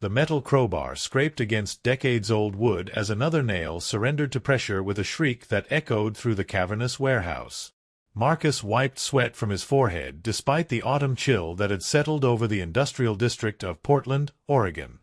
The metal crowbar scraped against decades-old wood as another nail surrendered to pressure with a shriek that echoed through the cavernous warehouse. Marcus wiped sweat from his forehead despite the autumn chill that had settled over the industrial district of Portland, Oregon.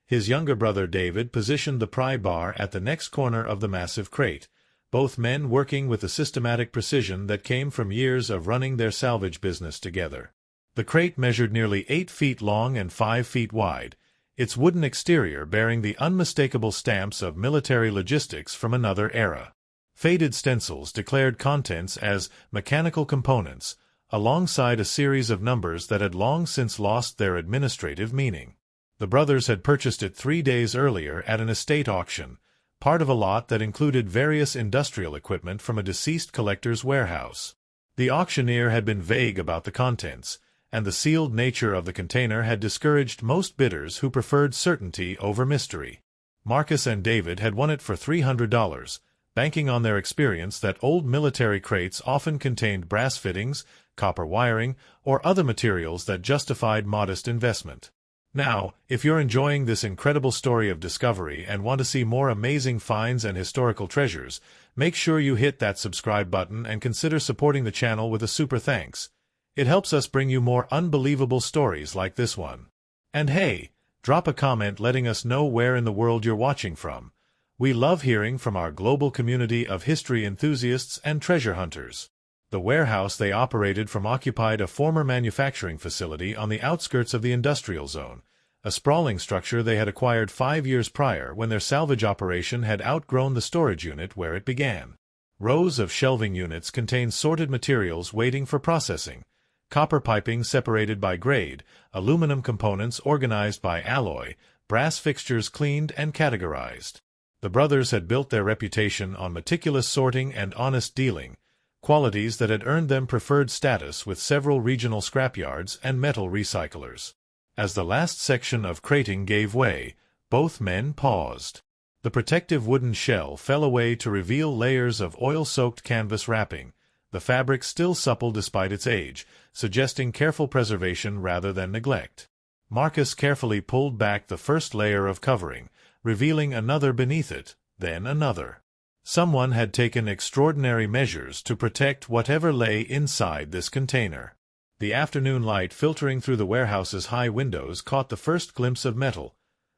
His younger brother David positioned the pry bar at the next corner of the massive crate, both men working with the systematic precision that came from years of running their salvage business together. The crate measured nearly 8 feet long and 5 feet wide, its wooden exterior bearing the unmistakable stamps of military logistics from another era. Faded stencils declared contents as mechanical components, alongside a series of numbers that had long since lost their administrative meaning. The brothers had purchased it 3 days earlier at an estate auction, part of a lot that included various industrial equipment from a deceased collector's warehouse. The auctioneer had been vague about the contents, and the sealed nature of the container had discouraged most bidders who preferred certainty over mystery. Marcus and David had won it for $300, banking on their experience that old military crates often contained brass fittings, copper wiring, or other materials that justified modest investment. Now, if you're enjoying this incredible story of discovery and want to see more amazing finds and historical treasures, make sure you hit that subscribe button and consider supporting the channel with a super thanks. It helps us bring you more unbelievable stories like this one. And hey, drop a comment letting us know where in the world you're watching from. We love hearing from our global community of history enthusiasts and treasure hunters. The warehouse they operated from occupied a former manufacturing facility on the outskirts of the industrial zone, a sprawling structure they had acquired 5 years prior when their salvage operation had outgrown the storage unit where it began. Rows of shelving units contained sorted materials waiting for processing, copper piping separated by grade, aluminum components organized by alloy, brass fixtures cleaned and categorized. The brothers had built their reputation on meticulous sorting and honest dealing, qualities that had earned them preferred status with several regional scrapyards and metal recyclers. As the last section of crating gave way, both men paused. The protective wooden shell fell away to reveal layers of oil-soaked canvas wrapping, the fabric still supple despite its age, suggesting careful preservation rather than neglect. Marcus carefully pulled back the first layer of covering, revealing another beneath it, then another. Someone had taken extraordinary measures to protect whatever lay inside this container. The afternoon light filtering through the warehouse's high windows caught the first glimpse of metal,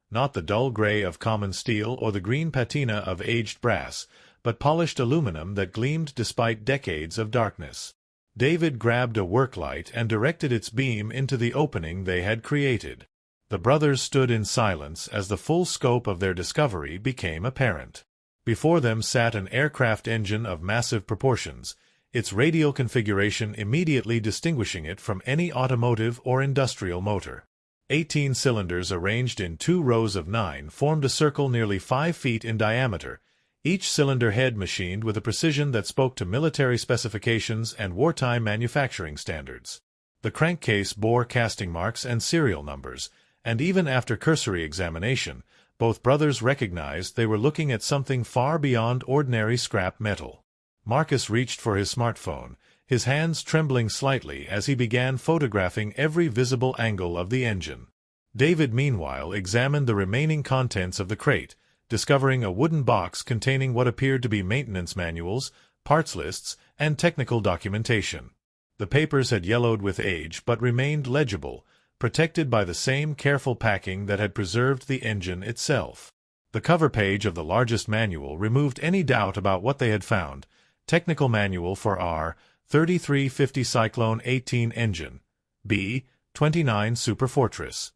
not the dull gray of common steel or the green patina of aged brass, but polished aluminum that gleamed despite decades of darkness. David grabbed a work light and directed its beam into the opening they had created. The brothers stood in silence as the full scope of their discovery became apparent. Before them sat an aircraft engine of massive proportions, its radial configuration immediately distinguishing it from any automotive or industrial motor. 18 cylinders arranged in 2 rows of 9 formed a circle nearly 5 feet in diameter, each cylinder head machined with a precision that spoke to military specifications and wartime manufacturing standards. The crankcase bore casting marks and serial numbers, and even after cursory examination, both brothers recognized they were looking at something far beyond ordinary scrap metal. Marcus reached for his smartphone, his hands trembling slightly as he began photographing every visible angle of the engine. David, meanwhile, examined the remaining contents of the crate, discovering a wooden box containing what appeared to be maintenance manuals, parts lists, and technical documentation. The papers had yellowed with age but remained legible, protected by the same careful packing that had preserved the engine itself. The cover page of the largest manual removed any doubt about what they had found: Technical Manual for our 3350 Cyclone 18 engine, B-29 Superfortress.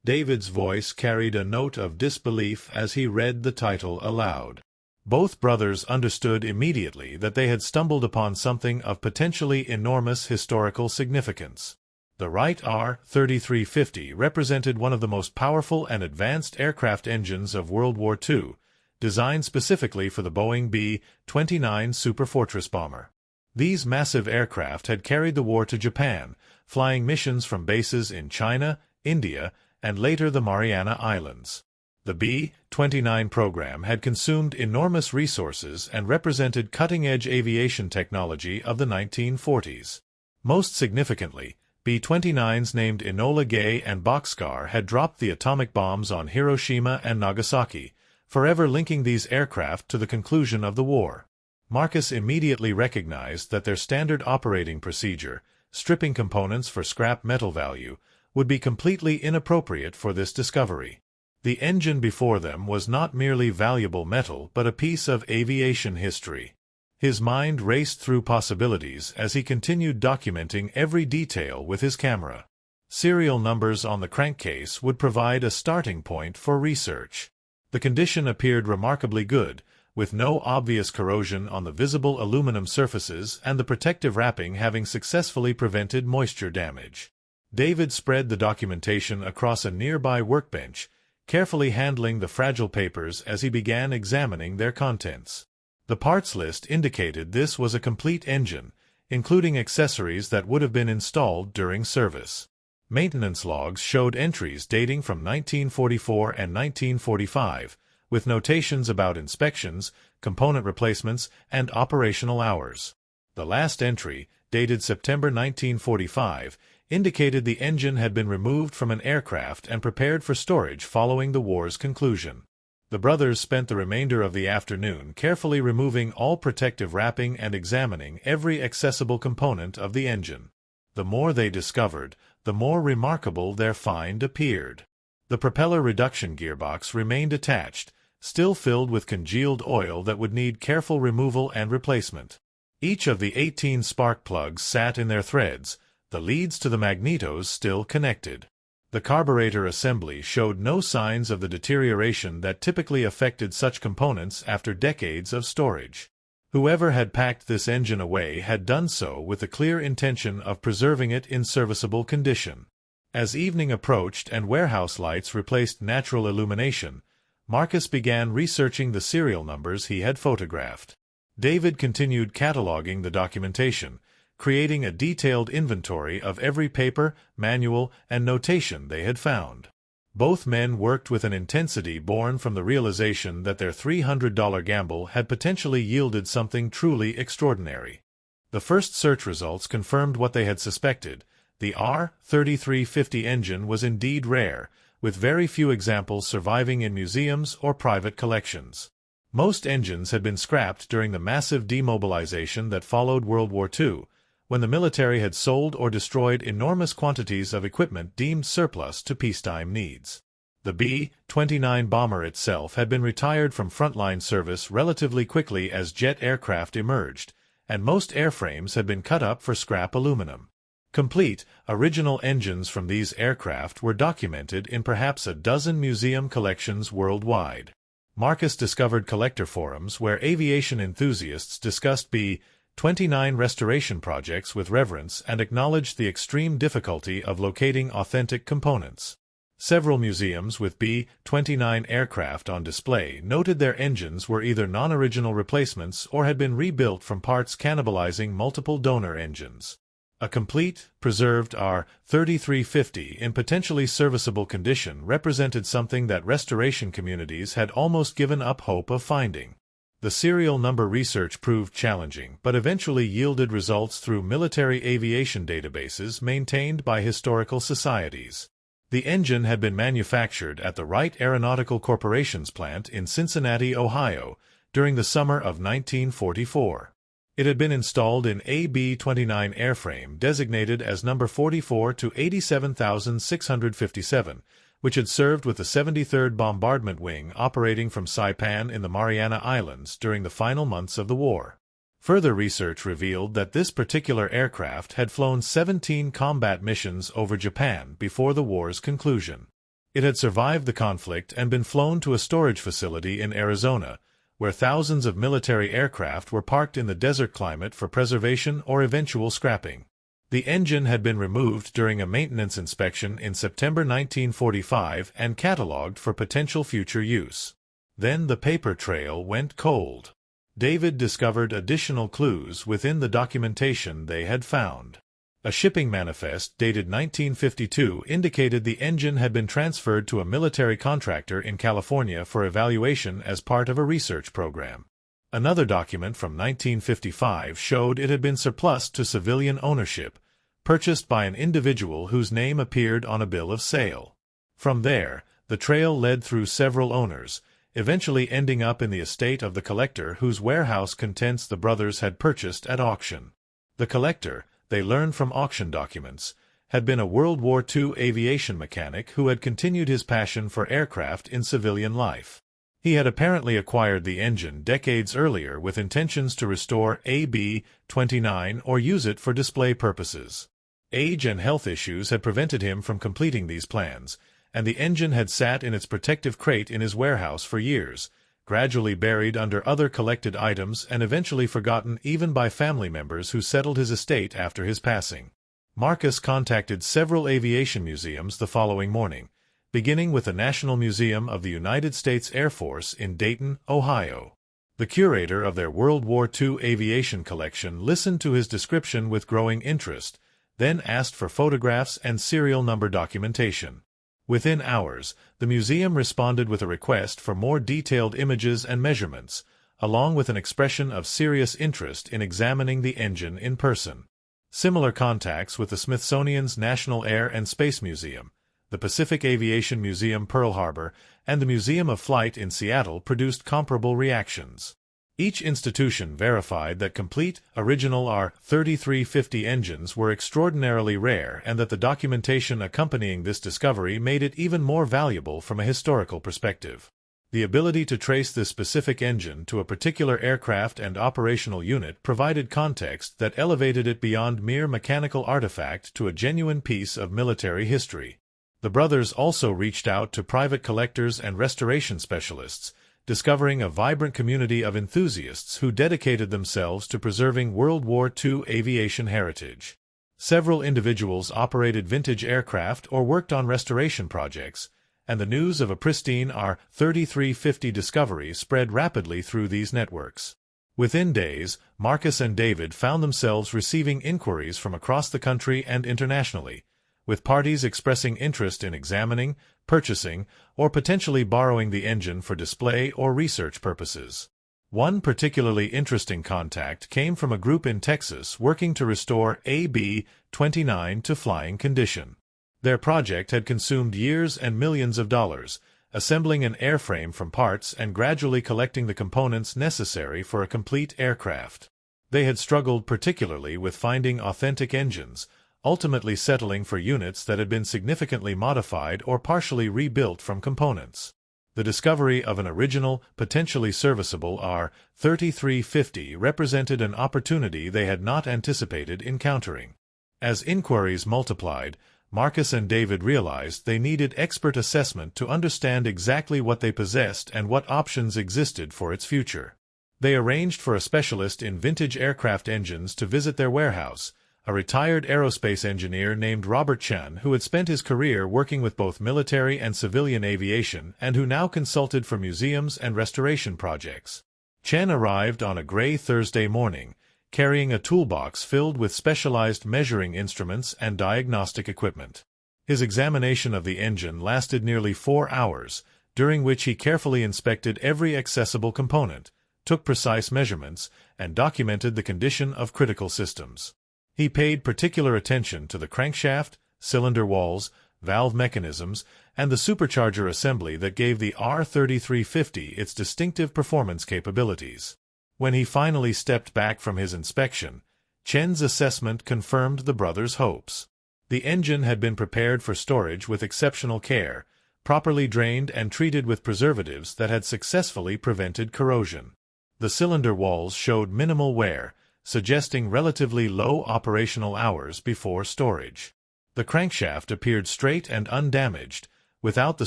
David's voice carried a note of disbelief as he read the title aloud. Both brothers understood immediately that they had stumbled upon something of potentially enormous historical significance. The Wright R-3350 represented one of the most powerful and advanced aircraft engines of World War II, designed specifically for the Boeing B-29 Superfortress bomber. These massive aircraft had carried the war to Japan, flying missions from bases in China, India, and later the Mariana Islands. The B-29 program had consumed enormous resources and represented cutting-edge aviation technology of the 1940s. Most significantly, B-29s named Enola Gay and Boxcar had dropped the atomic bombs on Hiroshima and Nagasaki, forever linking these aircraft to the conclusion of the war. Marcus immediately recognized that their standard operating procedure, stripping components for scrap metal value, would be completely inappropriate for this discovery. The engine before them was not merely valuable metal but a piece of aviation history. His mind raced through possibilities as he continued documenting every detail with his camera. Serial numbers on the crankcase would provide a starting point for research. The condition appeared remarkably good, with no obvious corrosion on the visible aluminum surfaces and the protective wrapping having successfully prevented moisture damage. David spread the documentation across a nearby workbench, carefully handling the fragile papers as he began examining their contents. The parts list indicated this was a complete engine, including accessories that would have been installed during service. Maintenance logs showed entries dating from 1944 and 1945, with notations about inspections, component replacements, and operational hours. The last entry, dated September 1945, indicated the engine had been removed from an aircraft and prepared for storage following the war's conclusion. The brothers spent the remainder of the afternoon carefully removing all protective wrapping and examining every accessible component of the engine. The more they discovered, the more remarkable their find appeared. The propeller reduction gearbox remained attached, still filled with congealed oil that would need careful removal and replacement. Each of the 18 spark plugs sat in their threads, the leads to the magnetos still connected. The carburetor assembly showed no signs of the deterioration that typically affected such components after decades of storage. Whoever had packed this engine away had done so with the clear intention of preserving it in serviceable condition. As evening approached and warehouse lights replaced natural illumination, Marcus began researching the serial numbers he had photographed. David continued cataloging the documentation, creating a detailed inventory of every paper, manual, and notation they had found. Both men worked with an intensity born from the realization that their $300 gamble had potentially yielded something truly extraordinary. The first search results confirmed what they had suspected. The R-3350 engine was indeed rare, with very few examples surviving in museums or private collections. Most engines had been scrapped during the massive demobilization that followed World War II, when the military had sold or destroyed enormous quantities of equipment deemed surplus to peacetime needs. The B-29 bomber itself had been retired from frontline service relatively quickly as jet aircraft emerged, and most airframes had been cut up for scrap aluminum. Complete, original engines from these aircraft were documented in perhaps a dozen museum collections worldwide. Marcus discovered collector forums where aviation enthusiasts discussed B-29 restoration projects with reverence and acknowledged the extreme difficulty of locating authentic components. Several museums with B-29 aircraft on display noted their engines were either non-original replacements or had been rebuilt from parts cannibalizing multiple donor engines. A complete, preserved R-3350 in potentially serviceable condition represented something that restoration communities had almost given up hope of finding. The serial number research proved challenging, but eventually yielded results through military aviation databases maintained by historical societies. The engine had been manufactured at the Wright Aeronautical Corporation's plant in Cincinnati, Ohio, during the summer of 1944. It had been installed in a B-29 airframe designated as number 44 to 87,657, which had served with the 73rd Bombardment Wing operating from Saipan in the Mariana Islands during the final months of the war. Further research revealed that this particular aircraft had flown 17 combat missions over Japan before the war's conclusion. It had survived the conflict and been flown to a storage facility in Arizona, where thousands of military aircraft were parked in the desert climate for preservation or eventual scrapping. The engine had been removed during a maintenance inspection in September 1945 and catalogued for potential future use. Then the paper trail went cold. David discovered additional clues within the documentation they had found. A shipping manifest dated 1952 indicated the engine had been transferred to a military contractor in California for evaluation as part of a research program. Another document from 1955 showed it had been surplused to civilian ownership, purchased by an individual whose name appeared on a bill of sale. From there, the trail led through several owners, eventually ending up in the estate of the collector whose warehouse contents the brothers had purchased at auction. The collector, they learned from auction documents, had been a World War II aviation mechanic who had continued his passion for aircraft in civilian life. He had apparently acquired the engine decades earlier with intentions to restore a B-29 or use it for display purposes. Age and health issues had prevented him from completing these plans, and the engine had sat in its protective crate in his warehouse for years, gradually buried under other collected items and eventually forgotten even by family members who settled his estate after his passing. Marcus contacted several aviation museums the following morning, beginning with the National Museum of the United States Air Force in Dayton, Ohio. The curator of their World War II aviation collection listened to his description with growing interest, then asked for photographs and serial number documentation. Within hours, the museum responded with a request for more detailed images and measurements, along with an expression of serious interest in examining the engine in person. Similar contacts with the Smithsonian's National Air and Space Museum, the Pacific Aviation Museum Pearl Harbor, and the Museum of Flight in Seattle produced comparable reactions. Each institution verified that complete, original R-3350 engines were extraordinarily rare and that the documentation accompanying this discovery made it even more valuable from a historical perspective. The ability to trace this specific engine to a particular aircraft and operational unit provided context that elevated it beyond mere mechanical artifact to a genuine piece of military history. The brothers also reached out to private collectors and restoration specialists, discovering a vibrant community of enthusiasts who dedicated themselves to preserving World War II aviation heritage. Several individuals operated vintage aircraft or worked on restoration projects, and the news of a pristine R-3350 discovery spread rapidly through these networks. Within days, Marcus and David found themselves receiving inquiries from across the country and internationally, with parties expressing interest in examining, purchasing, or potentially borrowing the engine for display or research purposes. One particularly interesting contact came from a group in Texas working to restore a B-29 to flying condition. Their project had consumed years and millions of dollars, assembling an airframe from parts and gradually collecting the components necessary for a complete aircraft. They had struggled particularly with finding authentic engines, ultimately settling for units that had been significantly modified or partially rebuilt from components. The discovery of an original, potentially serviceable R-3350 represented an opportunity they had not anticipated encountering. As inquiries multiplied, Marcus and David realized they needed expert assessment to understand exactly what they possessed and what options existed for its future. They arranged for a specialist in vintage aircraft engines to visit their warehouse, a retired aerospace engineer named Robert Chen who had spent his career working with both military and civilian aviation and who now consulted for museums and restoration projects. Chen arrived on a gray Thursday morning, carrying a toolbox filled with specialized measuring instruments and diagnostic equipment. His examination of the engine lasted nearly 4 hours, during which he carefully inspected every accessible component, took precise measurements, and documented the condition of critical systems. He paid particular attention to the crankshaft, cylinder walls, valve mechanisms, and the supercharger assembly that gave the R-3350 its distinctive performance capabilities. When he finally stepped back from his inspection, Chen's assessment confirmed the brothers' hopes. The engine had been prepared for storage with exceptional care, properly drained and treated with preservatives that had successfully prevented corrosion. The cylinder walls showed minimal wear, suggesting relatively low operational hours before storage. The crankshaft appeared straight and undamaged, without the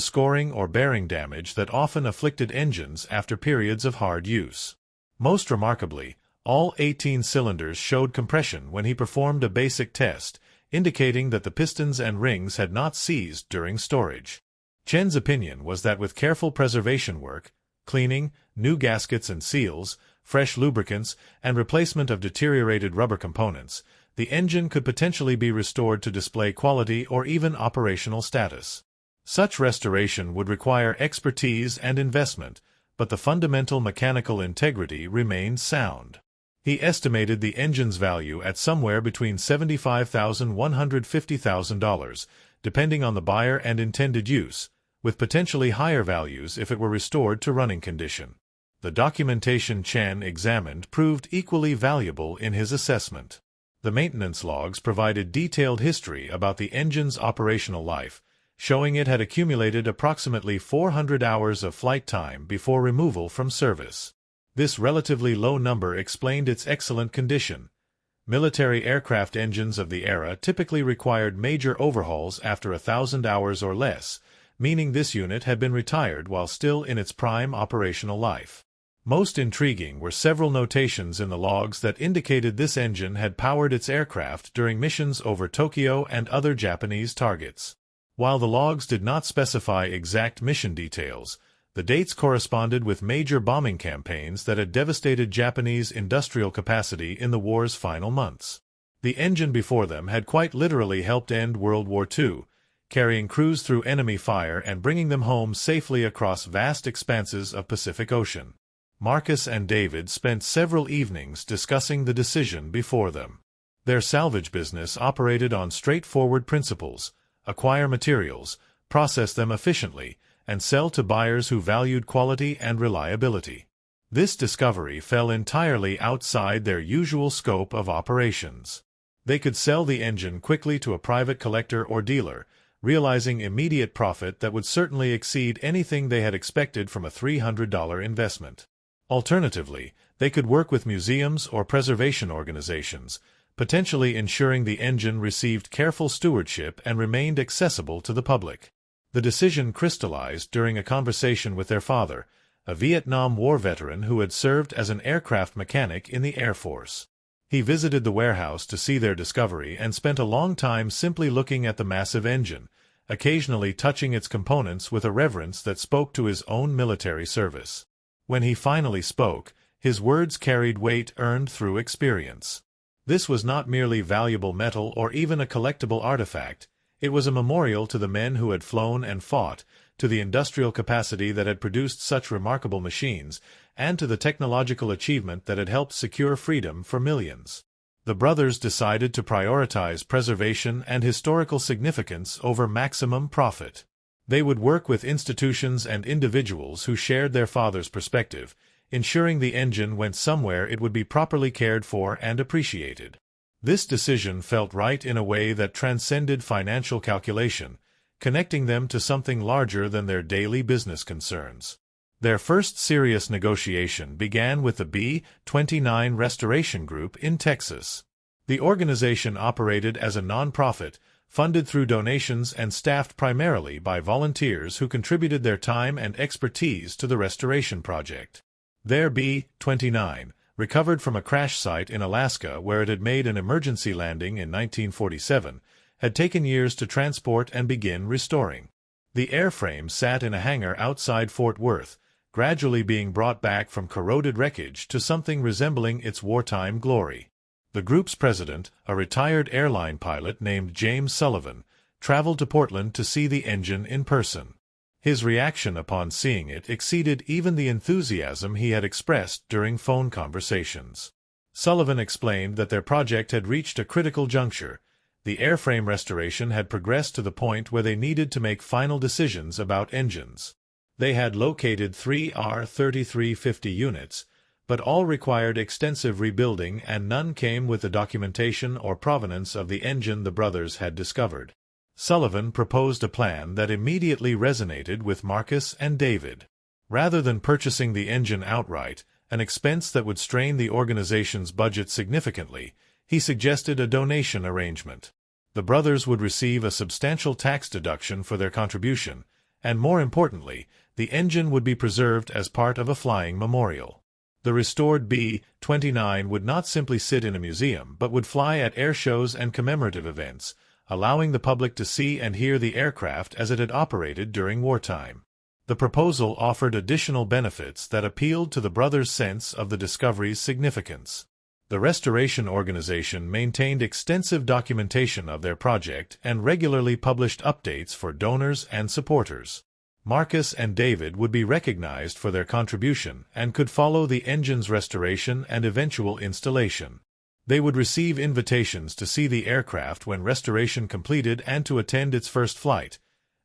scoring or bearing damage that often afflicted engines after periods of hard use. Most remarkably, all 18 cylinders showed compression when he performed a basic test, indicating that the pistons and rings had not seized during storage. Chen's opinion was that with careful preservation work, cleaning, new gaskets and seals, fresh lubricants, and replacement of deteriorated rubber components, the engine could potentially be restored to display quality or even operational status. Such restoration would require expertise and investment, but the fundamental mechanical integrity remained sound. He estimated the engine's value at somewhere between $75,000 and $150,000, depending on the buyer and intended use, with potentially higher values if it were restored to running condition. The documentation Chen examined proved equally valuable in his assessment. The maintenance logs provided detailed history about the engine's operational life, showing it had accumulated approximately 400 hours of flight time before removal from service. This relatively low number explained its excellent condition. Military aircraft engines of the era typically required major overhauls after 1,000 hours or less, meaning this unit had been retired while still in its prime operational life. Most intriguing were several notations in the logs that indicated this engine had powered its aircraft during missions over Tokyo and other Japanese targets. While the logs did not specify exact mission details, the dates corresponded with major bombing campaigns that had devastated Japanese industrial capacity in the war's final months. The engine before them had quite literally helped end World War II, carrying crews through enemy fire and bringing them home safely across vast expanses of Pacific Ocean. Marcus and David spent several evenings discussing the decision before them. Their salvage business operated on straightforward principles: acquire materials, process them efficiently, and sell to buyers who valued quality and reliability. This discovery fell entirely outside their usual scope of operations. They could sell the engine quickly to a private collector or dealer, realizing immediate profit that would certainly exceed anything they had expected from a $300 investment. Alternatively, they could work with museums or preservation organizations, potentially ensuring the engine received careful stewardship and remained accessible to the public. The decision crystallized during a conversation with their father, a Vietnam War veteran who had served as an aircraft mechanic in the Air Force. He visited the warehouse to see their discovery and spent a long time simply looking at the massive engine, occasionally touching its components with a reverence that spoke to his own military service. When he finally spoke, his words carried weight earned through experience. This was not merely valuable metal or even a collectible artifact. It was a memorial to the men who had flown and fought, to the industrial capacity that had produced such remarkable machines, and to the technological achievement that had helped secure freedom for millions. The brothers decided to prioritize preservation and historical significance over maximum profit. They would work with institutions and individuals who shared their father's perspective, ensuring the engine went somewhere it would be properly cared for and appreciated. This decision felt right in a way that transcended financial calculation, connecting them to something larger than their daily business concerns. Their first serious negotiation began with the B-29 Restoration Group in Texas. The organization operated as a non-profit, funded through donations and staffed primarily by volunteers who contributed their time and expertise to the restoration project. Their B-29, recovered from a crash site in Alaska where it had made an emergency landing in 1947, had taken years to transport and begin restoring. The airframe sat in a hangar outside Fort Worth, gradually being brought back from corroded wreckage to something resembling its wartime glory. The group's president, a retired airline pilot named James Sullivan, traveled to Portland to see the engine in person. His reaction upon seeing it exceeded even the enthusiasm he had expressed during phone conversations. Sullivan explained that their project had reached a critical juncture. The airframe restoration had progressed to the point where they needed to make final decisions about engines. They had located 3 R-3350 units, but all required extensive rebuilding and none came with the documentation or provenance of the engine the brothers had discovered. Sullivan proposed a plan that immediately resonated with Marcus and David. Rather than purchasing the engine outright, an expense that would strain the organization's budget significantly, he suggested a donation arrangement. The brothers would receive a substantial tax deduction for their contribution, and more importantly, the engine would be preserved as part of a flying memorial. The restored B-29 would not simply sit in a museum but would fly at air shows and commemorative events, allowing the public to see and hear the aircraft as it had operated during wartime. The proposal offered additional benefits that appealed to the brothers' sense of the discovery's significance. The restoration organization maintained extensive documentation of their project and regularly published updates for donors and supporters. Marcus and David would be recognized for their contribution and could follow the engine's restoration and eventual installation. They would receive invitations to see the aircraft when restoration completed and to attend its first flight,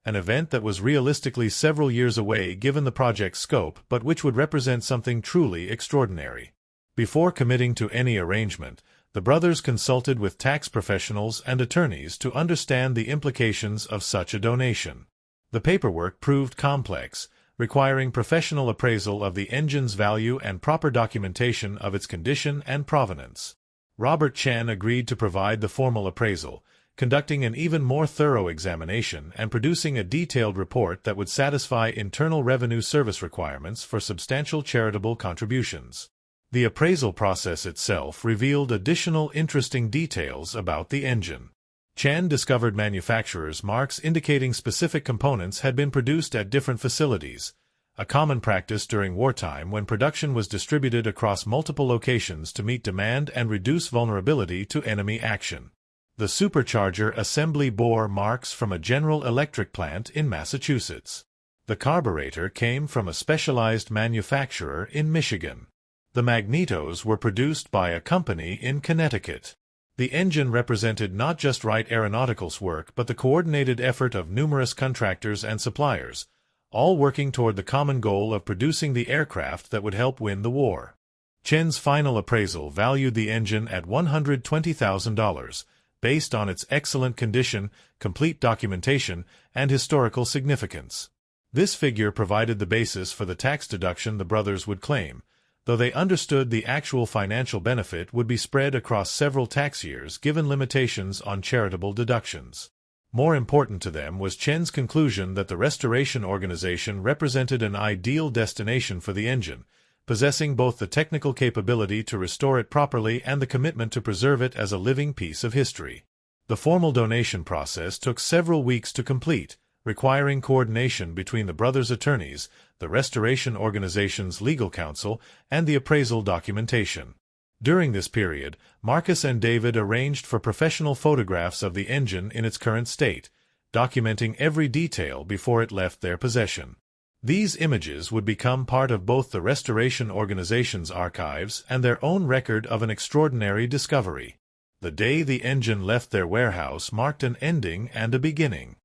an event that was realistically several years away given the project's scope, but which would represent something truly extraordinary. Before committing to any arrangement, the brothers consulted with tax professionals and attorneys to understand the implications of such a donation. The paperwork proved complex, requiring professional appraisal of the engine's value and proper documentation of its condition and provenance. Robert Chen agreed to provide the formal appraisal, conducting an even more thorough examination and producing a detailed report that would satisfy Internal Revenue Service requirements for substantial charitable contributions. The appraisal process itself revealed additional interesting details about the engine. Chen discovered manufacturers' marks indicating specific components had been produced at different facilities, a common practice during wartime when production was distributed across multiple locations to meet demand and reduce vulnerability to enemy action. The supercharger assembly bore marks from a General Electric plant in Massachusetts. The carburetor came from a specialized manufacturer in Michigan. The magnetos were produced by a company in Connecticut. The engine represented not just Wright Aeronautical's work but the coordinated effort of numerous contractors and suppliers, all working toward the common goal of producing the aircraft that would help win the war. Chen's final appraisal valued the engine at $120,000, based on its excellent condition, complete documentation, and historical significance. This figure provided the basis for the tax deduction the brothers would claim, though they understood the actual financial benefit would be spread across several tax years given limitations on charitable deductions. More important to them was Chen's conclusion that the restoration organization represented an ideal destination for the engine, possessing both the technical capability to restore it properly and the commitment to preserve it as a living piece of history. The formal donation process took several weeks to complete, requiring coordination between the brothers' attorneys, the restoration organization's legal counsel, and the appraisal documentation. During this period, Marcus and David arranged for professional photographs of the engine in its current state, documenting every detail before it left their possession. These images would become part of both the restoration organization's archives and their own record of an extraordinary discovery. The day the engine left their warehouse marked an ending and a beginning.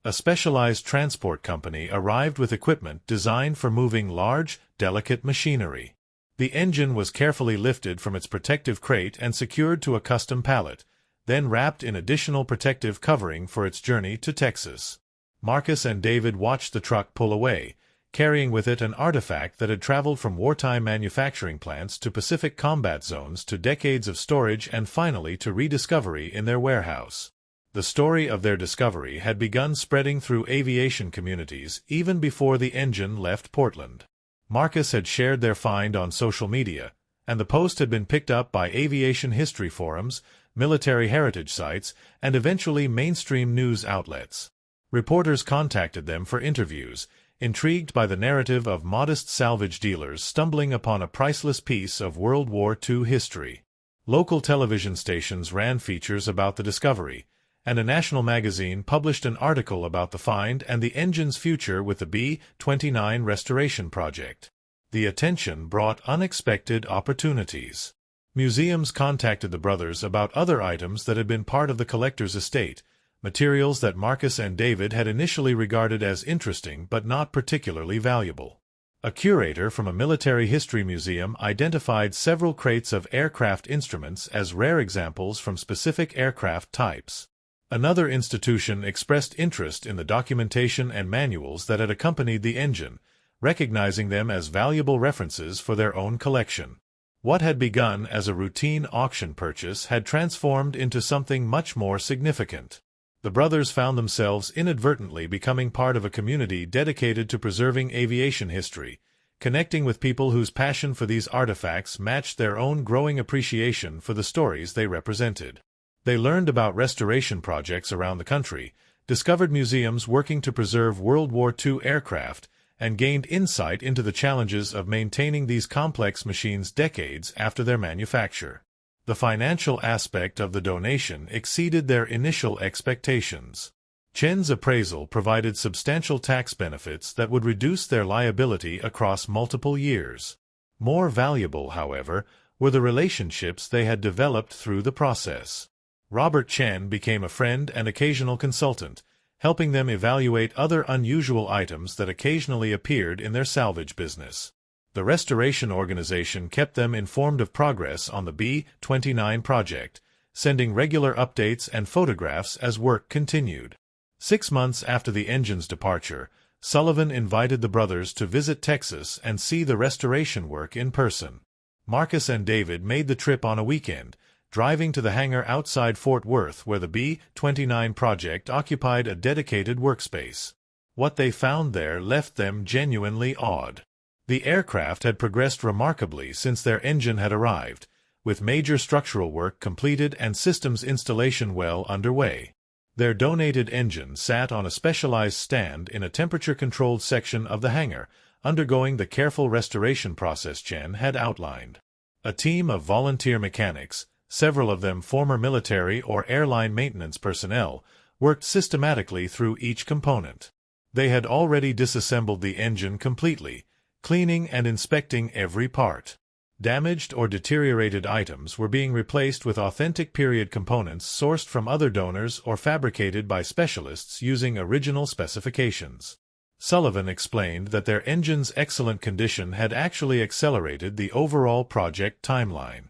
A specialized transport company arrived with equipment designed for moving large, delicate machinery. The engine was carefully lifted from its protective crate and secured to a custom pallet, then wrapped in additional protective covering for its journey to Texas. Marcus and David watched the truck pull away, carrying with it an artifact that had traveled from wartime manufacturing plants to Pacific combat zones to decades of storage and finally to rediscovery in their warehouse. The story of their discovery had begun spreading through aviation communities even before the engine left Portland. Marcus had shared their find on social media, and the post had been picked up by aviation history forums, military heritage sites, and eventually mainstream news outlets. Reporters contacted them for interviews, intrigued by the narrative of modest salvage dealers stumbling upon a priceless piece of World War II history. Local television stations ran features about the discovery, and a national magazine published an article about the find and the engine's future with the B-29 restoration project. The attention brought unexpected opportunities. Museums contacted the brothers about other items that had been part of the collector's estate, materials that Marcus and David had initially regarded as interesting but not particularly valuable. A curator from a military history museum identified several crates of aircraft instruments as rare examples from specific aircraft types. Another institution expressed interest in the documentation and manuals that had accompanied the engine, recognizing them as valuable references for their own collection. What had begun as a routine auction purchase had transformed into something much more significant. The brothers found themselves inadvertently becoming part of a community dedicated to preserving aviation history, connecting with people whose passion for these artifacts matched their own growing appreciation for the stories they represented. They learned about restoration projects around the country, discovered museums working to preserve World War II aircraft, and gained insight into the challenges of maintaining these complex machines decades after their manufacture. The financial aspect of the donation exceeded their initial expectations. Chen's appraisal provided substantial tax benefits that would reduce their liability across multiple years. More valuable, however, were the relationships they had developed through the process. Robert Chen became a friend and occasional consultant, helping them evaluate other unusual items that occasionally appeared in their salvage business. The restoration organization kept them informed of progress on the B-29 project, sending regular updates and photographs as work continued. 6 months after the engine's departure, Sullivan invited the brothers to visit Texas and see the restoration work in person. Marcus and David made the trip on a weekend, driving to the hangar outside Fort Worth where the B-29 project occupied a dedicated workspace. What they found there left them genuinely awed. The aircraft had progressed remarkably since their engine had arrived, with major structural work completed and systems installation well underway. Their donated engine sat on a specialized stand in a temperature-controlled section of the hangar, undergoing the careful restoration process Chen had outlined. A team of volunteer mechanics, several of them former military or airline maintenance personnel, worked systematically through each component. They had already disassembled the engine completely, cleaning and inspecting every part. Damaged or deteriorated items were being replaced with authentic period components sourced from other donors or fabricated by specialists using original specifications. Sullivan explained that their engine's excellent condition had actually accelerated the overall project timeline.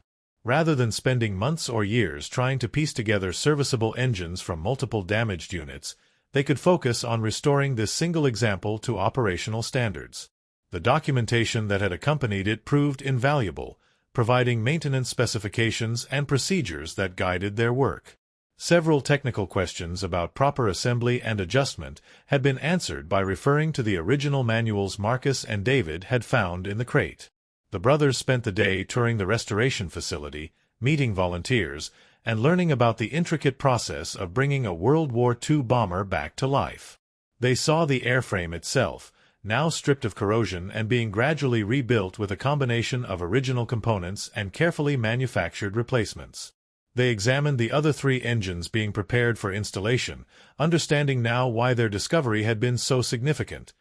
Rather than spending months or years trying to piece together serviceable engines from multiple damaged units, they could focus on restoring this single example to operational standards. The documentation that had accompanied it proved invaluable, providing maintenance specifications and procedures that guided their work. Several technical questions about proper assembly and adjustment had been answered by referring to the original manuals Marcus and David had found in the crate. The brothers spent the day touring the restoration facility, meeting volunteers, and learning about the intricate process of bringing a World War II bomber back to life. They saw the airframe itself, now stripped of corrosion and being gradually rebuilt with a combination of original components and carefully manufactured replacements. They examined the other 3 engines being prepared for installation, understanding now why their discovery had been so significant.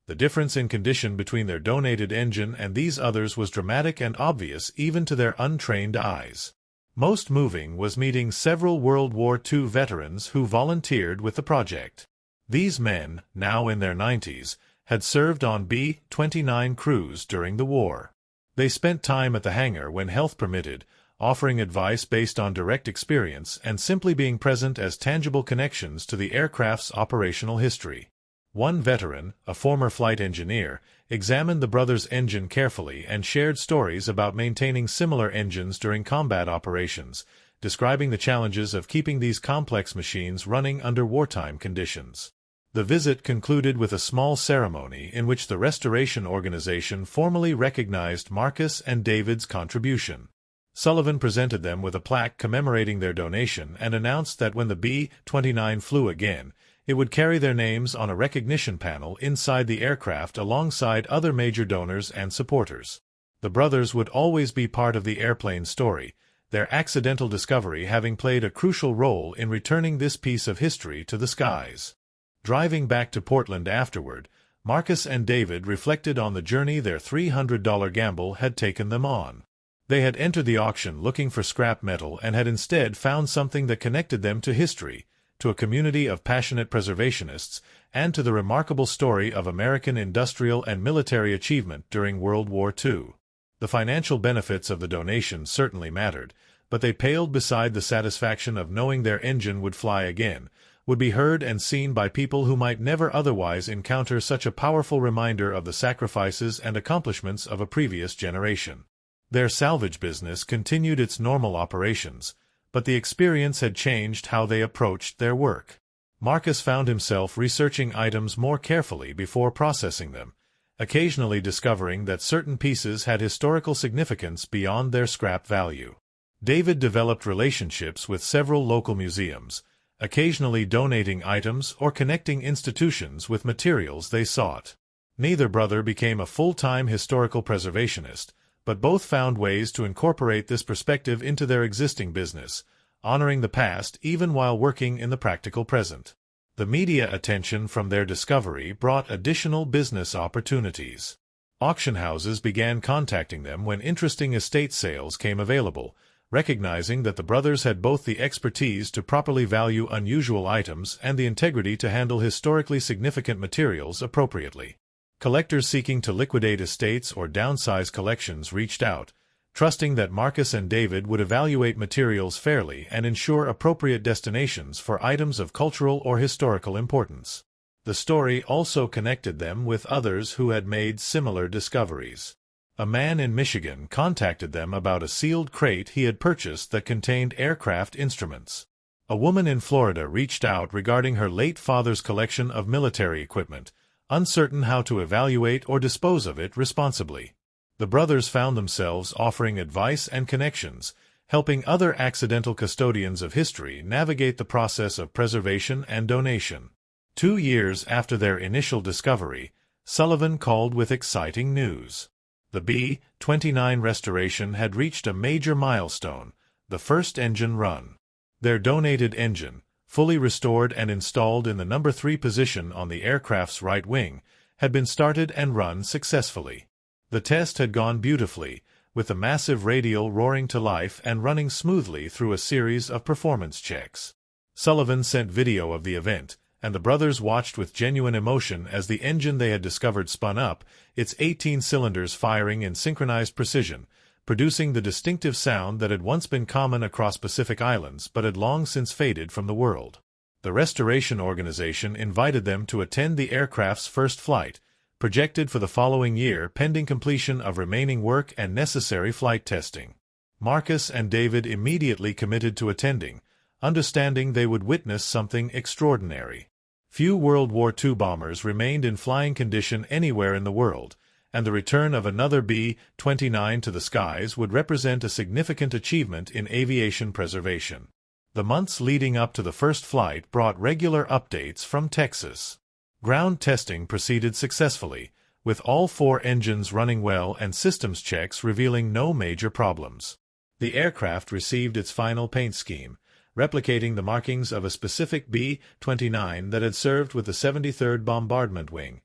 The difference in condition between their donated engine and these others was dramatic and obvious even to their untrained eyes. Most moving was meeting several World War II veterans who volunteered with the project. These men, now in their 90s, had served on B-29 crews during the war. They spent time at the hangar when health permitted, offering advice based on direct experience and simply being present as tangible connections to the aircraft's operational history. One veteran, a former flight engineer, examined the brothers' engine carefully and shared stories about maintaining similar engines during combat operations, describing the challenges of keeping these complex machines running under wartime conditions. The visit concluded with a small ceremony in which the restoration organization formally recognized Marcus and David's contribution. Sullivan presented them with a plaque commemorating their donation and announced that when the B-29 flew again, it would carry their names on a recognition panel inside the aircraft alongside other major donors and supporters. The brothers would always be part of the airplane's story, their accidental discovery having played a crucial role in returning this piece of history to the skies. Driving back to Portland afterward, Marcus and David reflected on the journey their $300 gamble had taken them on. They had entered the auction looking for scrap metal and had instead found something that connected them to history, to a community of passionate preservationists, and to the remarkable story of American industrial and military achievement during World War II. The financial benefits of the donation certainly mattered, but they paled beside the satisfaction of knowing their engine would fly again, would be heard and seen by people who might never otherwise encounter such a powerful reminder of the sacrifices and accomplishments of a previous generation. Their salvage business continued its normal operations, but the experience had changed how they approached their work. Marcus found himself researching items more carefully before processing them, occasionally discovering that certain pieces had historical significance beyond their scrap value. David developed relationships with several local museums, occasionally donating items or connecting institutions with materials they sought. Neither brother became a full-time historical preservationist, but both found ways to incorporate this perspective into their existing business, honoring the past even while working in the practical present. The media attention from their discovery brought additional business opportunities. Auction houses began contacting them when interesting estate sales came available, recognizing that the brothers had both the expertise to properly value unusual items and the integrity to handle historically significant materials appropriately. Collectors seeking to liquidate estates or downsize collections reached out, trusting that Marcus and David would evaluate materials fairly and ensure appropriate destinations for items of cultural or historical importance. The story also connected them with others who had made similar discoveries. A man in Michigan contacted them about a sealed crate he had purchased that contained aircraft instruments. A woman in Florida reached out regarding her late father's collection of military equipment, uncertain how to evaluate or dispose of it responsibly. The brothers found themselves offering advice and connections, helping other accidental custodians of history navigate the process of preservation and donation. 2 years after their initial discovery, Sullivan called with exciting news. The B-29 restoration had reached a major milestone, the first engine run. Their donated engine, fully restored and installed in the number 3 position on the aircraft's right wing, had been started and run successfully. The test had gone beautifully, with the massive radial roaring to life and running smoothly through a series of performance checks. Sullivan sent video of the event, and the brothers watched with genuine emotion as the engine they had discovered spun up, its 18 cylinders firing in synchronized precision, producing the distinctive sound that had once been common across Pacific Islands but had long since faded from the world. The restoration organization invited them to attend the aircraft's first flight, projected for the following year pending completion of remaining work and necessary flight testing. Marcus and David immediately committed to attending, understanding they would witness something extraordinary. Few World War II bombers remained in flying condition anywhere in the world, and the return of another B-29 to the skies would represent a significant achievement in aviation preservation. The months leading up to the first flight brought regular updates from Texas. Ground testing proceeded successfully, with all 4 engines running well and systems checks revealing no major problems. The aircraft received its final paint scheme, replicating the markings of a specific B-29 that had served with the 73rd Bombardment Wing,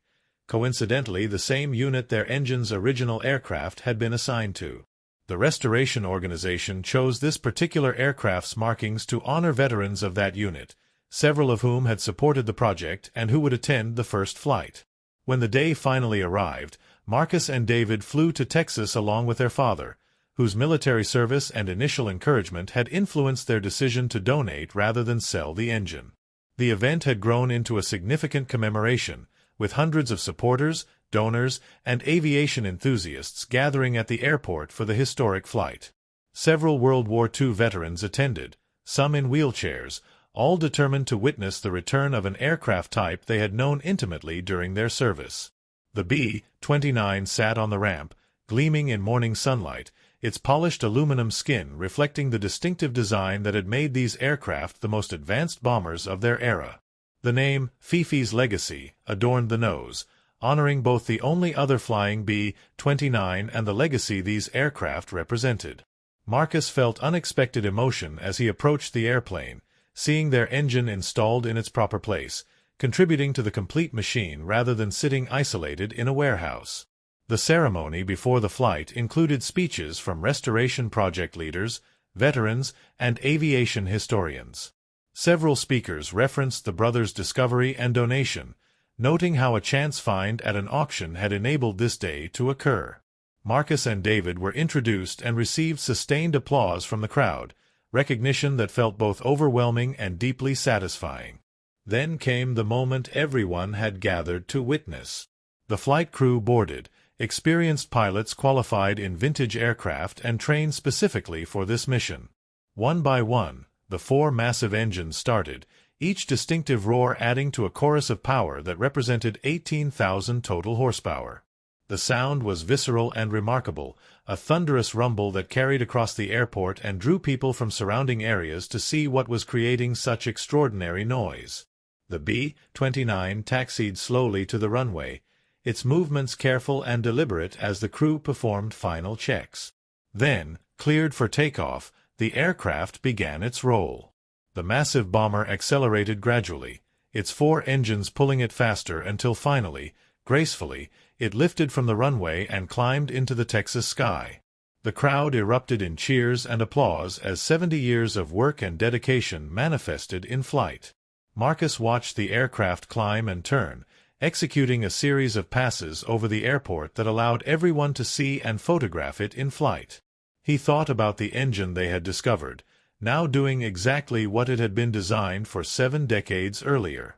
coincidentally the same unit their engine's original aircraft had been assigned to. The restoration organization chose this particular aircraft's markings to honor veterans of that unit, several of whom had supported the project and who would attend the first flight. When the day finally arrived, Marcus and David flew to Texas along with their father, whose military service and initial encouragement had influenced their decision to donate rather than sell the engine. The event had grown into a significant commemoration, with hundreds of supporters, donors, and aviation enthusiasts gathering at the airport for the historic flight. Several World War II veterans attended, some in wheelchairs, all determined to witness the return of an aircraft type they had known intimately during their service. The B-29 sat on the ramp, gleaming in morning sunlight, its polished aluminum skin reflecting the distinctive design that had made these aircraft the most advanced bombers of their era. The name, Fifi's Legacy, adorned the nose, honoring both the only other flying B-29 and the legacy these aircraft represented. Marcus felt unexpected emotion as he approached the airplane, seeing their engine installed in its proper place, contributing to the complete machine rather than sitting isolated in a warehouse. The ceremony before the flight included speeches from restoration project leaders, veterans, and aviation historians. Several speakers referenced the brothers' discovery and donation, noting how a chance find at an auction had enabled this day to occur. Marcus and David were introduced and received sustained applause from the crowd, recognition that felt both overwhelming and deeply satisfying. Then came the moment everyone had gathered to witness. The flight crew boarded, experienced pilots qualified in vintage aircraft and trained specifically for this mission. One by one, the 4 massive engines started, each distinctive roar adding to a chorus of power that represented 18,000 total horsepower. The sound was visceral and remarkable, a thunderous rumble that carried across the airport and drew people from surrounding areas to see what was creating such extraordinary noise. The B-29 taxied slowly to the runway, its movements careful and deliberate as the crew performed final checks. Then, cleared for takeoff, the aircraft began its roll. The massive bomber accelerated gradually, its four engines pulling it faster until finally, gracefully, it lifted from the runway and climbed into the Texas sky. The crowd erupted in cheers and applause as 70 years of work and dedication manifested in flight. Marcus watched the aircraft climb and turn, executing a series of passes over the airport that allowed everyone to see and photograph it in flight. He thought about the engine they had discovered, now doing exactly what it had been designed for 7 decades earlier.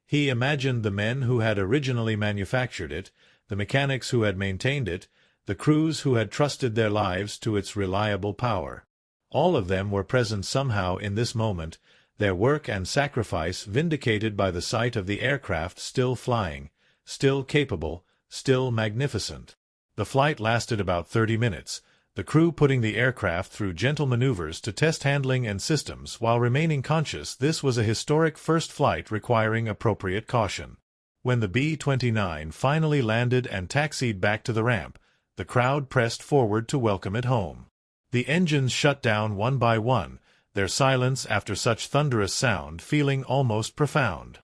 He imagined the men who had originally manufactured it, the mechanics who had maintained it, the crews who had trusted their lives to its reliable power. All of them were present somehow in this moment, their work and sacrifice vindicated by the sight of the aircraft still flying, still capable, still magnificent. The flight lasted about 30 minutes, the crew putting the aircraft through gentle maneuvers to test handling and systems while remaining conscious. This was a historic first flight requiring appropriate caution. When the B-29 finally landed and taxied back to the ramp, the crowd pressed forward to welcome it home. The engines shut down one by one, their silence after such thunderous sound feeling almost profound.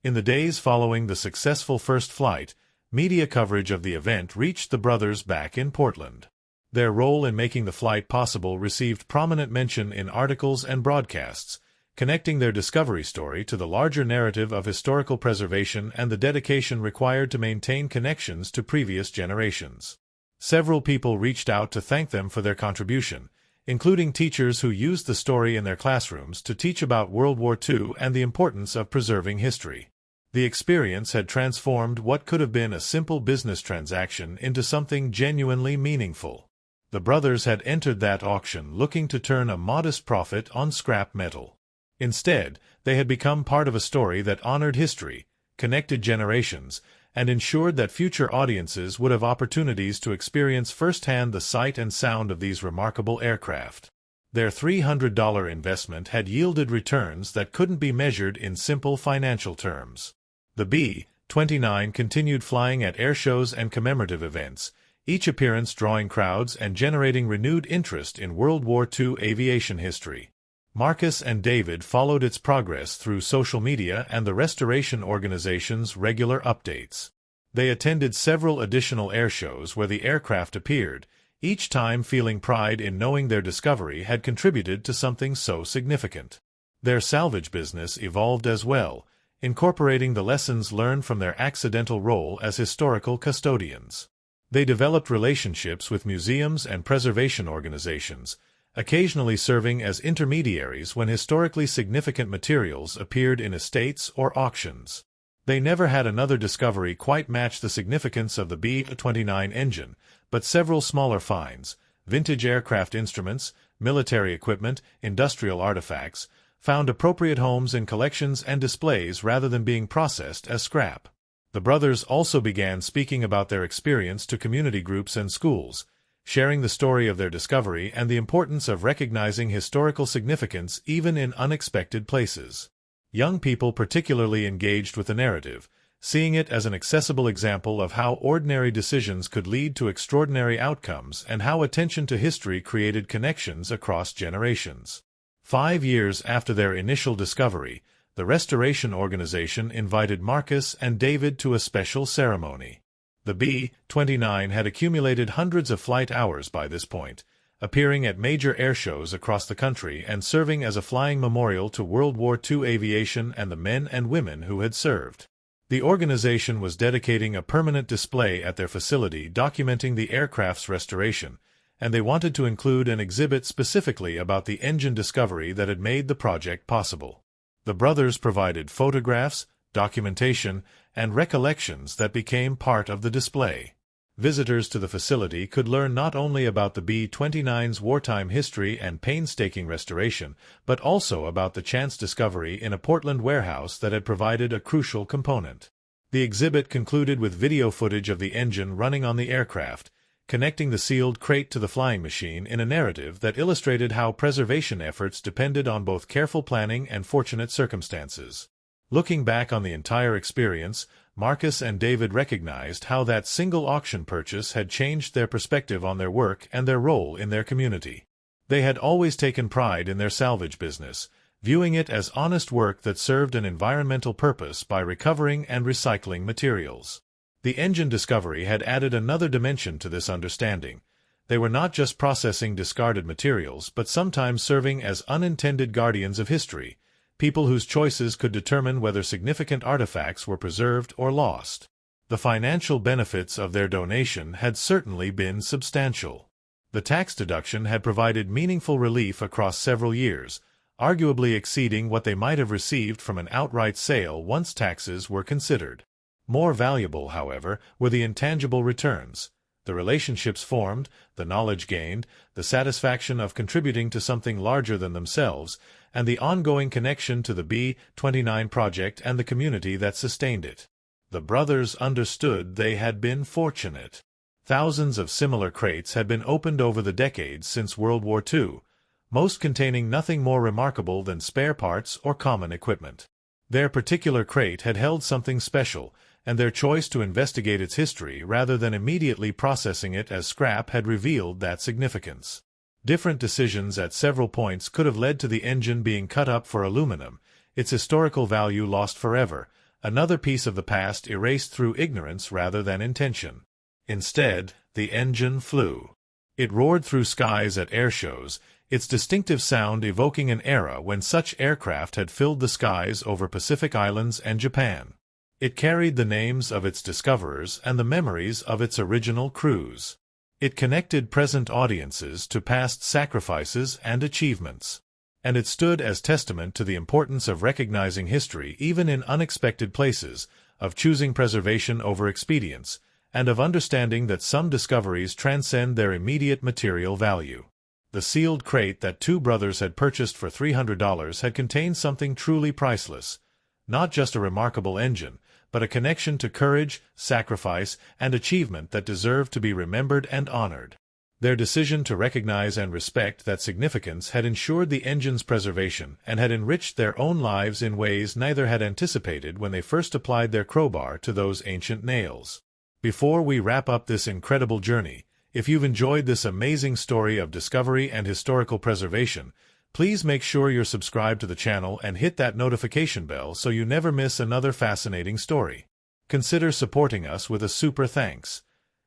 In the days following the successful first flight, media coverage of the event reached the brothers back in Portland. Their role in making the flight possible received prominent mention in articles and broadcasts, connecting their discovery story to the larger narrative of historical preservation and the dedication required to maintain connections to previous generations. Several people reached out to thank them for their contribution, including teachers who used the story in their classrooms to teach about World War II and the importance of preserving history. The experience had transformed what could have been a simple business transaction into something genuinely meaningful. The brothers had entered that auction looking to turn a modest profit on scrap metal. Instead, they had become part of a story that honored history, connected generations, and ensured that future audiences would have opportunities to experience firsthand the sight and sound of these remarkable aircraft. Their $300 investment had yielded returns that couldn't be measured in simple financial terms. The B-29 continued flying at airshows and commemorative events, each appearance drawing crowds and generating renewed interest in World War II aviation history. Marcus and David followed its progress through social media and the restoration organization's regular updates. They attended several additional airshows where the aircraft appeared, each time feeling pride in knowing their discovery had contributed to something so significant. Their salvage business evolved as well, incorporating the lessons learned from their accidental role as historical custodians. They developed relationships with museums and preservation organizations, occasionally serving as intermediaries when historically significant materials appeared in estates or auctions. They never had another discovery quite match the significance of the B-29 engine, but several smaller finds, vintage aircraft instruments, military equipment, industrial artifacts, found appropriate homes in collections and displays rather than being processed as scrap. The brothers also began speaking about their experience to community groups and schools, sharing the story of their discovery and the importance of recognizing historical significance even in unexpected places. Young people particularly engaged with the narrative, seeing it as an accessible example of how ordinary decisions could lead to extraordinary outcomes and how attention to history created connections across generations. 5 years after their initial discovery, the restoration organization invited Marcus and David to a special ceremony. The B-29 had accumulated hundreds of flight hours by this point, appearing at major airshows across the country and serving as a flying memorial to World War II aviation and the men and women who had served. The organization was dedicating a permanent display at their facility documenting the aircraft's restoration, and they wanted to include an exhibit specifically about the engine discovery that had made the project possible. The brothers provided photographs, documentation, and recollections that became part of the display. Visitors to the facility could learn not only about the B-29's wartime history and painstaking restoration, but also about the chance discovery in a Portland warehouse that had provided a crucial component. The exhibit concluded with video footage of the engine running on the aircraft, connecting the sealed crate to the flying machine in a narrative that illustrated how preservation efforts depended on both careful planning and fortunate circumstances. Looking back on the entire experience, Marcus and David recognized how that single auction purchase had changed their perspective on their work and their role in their community. They had always taken pride in their salvage business, viewing it as honest work that served an environmental purpose by recovering and recycling materials. The engine discovery had added another dimension to this understanding. They were not just processing discarded materials, but sometimes serving as unintended guardians of history, people whose choices could determine whether significant artifacts were preserved or lost. The financial benefits of their donation had certainly been substantial. The tax deduction had provided meaningful relief across several years, arguably exceeding what they might have received from an outright sale once taxes were considered. More valuable, however, were the intangible returns. The relationships formed, the knowledge gained, the satisfaction of contributing to something larger than themselves, and the ongoing connection to the B-29 project and the community that sustained it. The brothers understood they had been fortunate. Thousands of similar crates had been opened over the decades since World War II, most containing nothing more remarkable than spare parts or common equipment. Their particular crate had held something special, and their choice to investigate its history rather than immediately processing it as scrap had revealed that significance. Different decisions at several points could have led to the engine being cut up for aluminum, its historical value lost forever, another piece of the past erased through ignorance rather than intention. Instead, the engine flew. It roared through skies at air shows, its distinctive sound evoking an era when such aircraft had filled the skies over Pacific Islands and Japan. It carried the names of its discoverers and the memories of its original crews. It connected present audiences to past sacrifices and achievements. And it stood as testament to the importance of recognizing history even in unexpected places, of choosing preservation over expedience, and of understanding that some discoveries transcend their immediate material value. The sealed crate that two brothers had purchased for $300 had contained something truly priceless, not just a remarkable engine, but a connection to courage, sacrifice, and achievement that deserved to be remembered and honored. Their decision to recognize and respect that significance had ensured the engine's preservation and had enriched their own lives in ways neither had anticipated when they first applied their crowbar to those ancient nails. Before we wrap up this incredible journey, if you've enjoyed this amazing story of discovery and historical preservation, please make sure you're subscribed to the channel and hit that notification bell so you never miss another fascinating story. Consider supporting us with a super thanks.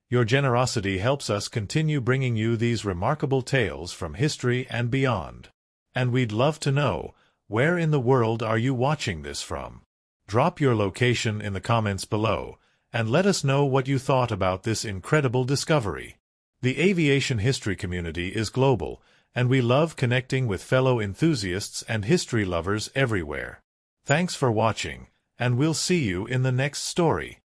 Your generosity helps us continue bringing you these remarkable tales from history and beyond. And we'd love to know, where in the world are you watching this from? Drop your location in the comments below, and let us know what you thought about this incredible discovery. The aviation history community is global, and we love connecting with fellow enthusiasts and history lovers everywhere. Thanks for watching, and we'll see you in the next story.